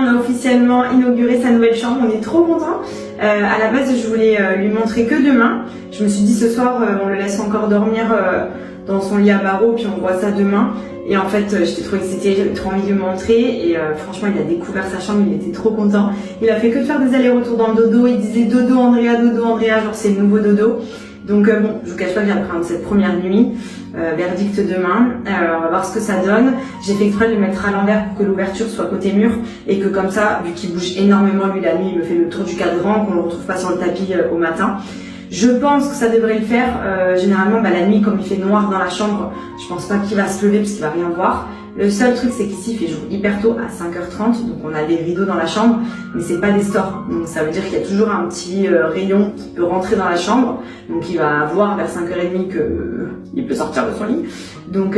on a officiellement inauguré sa nouvelle chambre, on est trop contents. À la base, je voulais lui montrer que demain. Je me suis dit ce soir, on le laisse encore dormir dans son lit à barreaux, puis on voit ça demain. Et en fait, j'étais trop excitée, j'avais trop envie de lui montrer. Et franchement, il a découvert sa chambre, il était trop content. Il a fait que de faire des allers-retours dans le dodo. Il disait dodo Andrea, genre c'est le nouveau dodo. Donc bon, je vous cache pas qu'il va prendre cette première nuit. Verdict demain. On va voir ce que ça donne. J'ai fait exprès de le mettre à l'envers pour que l'ouverture soit côté mur et que comme ça, vu qu'il bouge énormément lui la nuit, il me fait le tour du cadran, qu'on ne le retrouve pas sur le tapis au matin. Je pense que ça devrait le faire. Généralement, la nuit, comme il fait noir dans la chambre, je pense pas qu'il va se lever parce qu'il va rien voir. Le seul truc, c'est qu'ici, il fait jour hyper tôt, à 5h30, donc on a des rideaux dans la chambre, mais c'est pas des stores. Donc ça veut dire qu'il y a toujours un petit rayon qui peut rentrer dans la chambre. Donc il va voir vers 5h30 qu'il peut sortir de son lit. Donc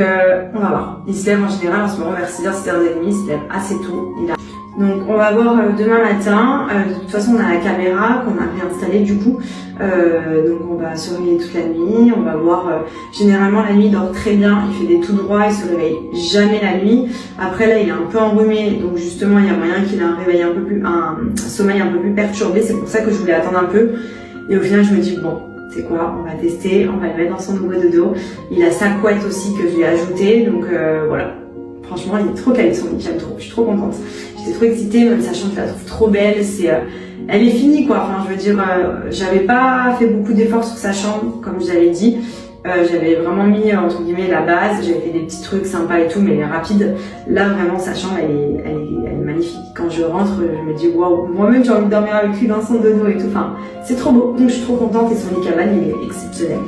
on va voir. Il se lève en général en ce moment vers 6h, 6h30, il se lève assez tôt. Donc on va voir demain matin. De toute façon, on a la caméra qu'on a réinstallée du coup. Donc on va surveiller toute la nuit. On va voir. Généralement la nuit il dort très bien. Il fait des tout droits. Il se réveille jamais la nuit. Après là il est un peu enrhumé. Donc justement il y a moyen qu'il ait un réveil un peu plus, un sommeil un peu plus perturbé. C'est pour ça que je voulais attendre un peu. Et au final je me dis bon, c'est quoi, on va tester. On va le mettre dans son nouveau dodo. Il a sa couette aussi que je lui ai ajoutée. Donc voilà. Franchement, il est trop calé son lit, j'aime trop, je suis trop contente. J'étais trop excitée, même sachant que je la trouve trop belle. Elle est finie quoi, enfin je veux dire, j'avais pas fait beaucoup d'efforts sur sa chambre, comme je vous avais dit. J'avais vraiment mis entre guillemets la base, j'avais fait des petits trucs sympas et tout, mais rapides. Là vraiment sa chambre elle est magnifique. Quand je rentre, je me dis waouh, moi-même j'ai envie de dormir avec lui dans son dodo et tout. Enfin, c'est trop beau, donc je suis trop contente et son lit cabane il est exceptionnel.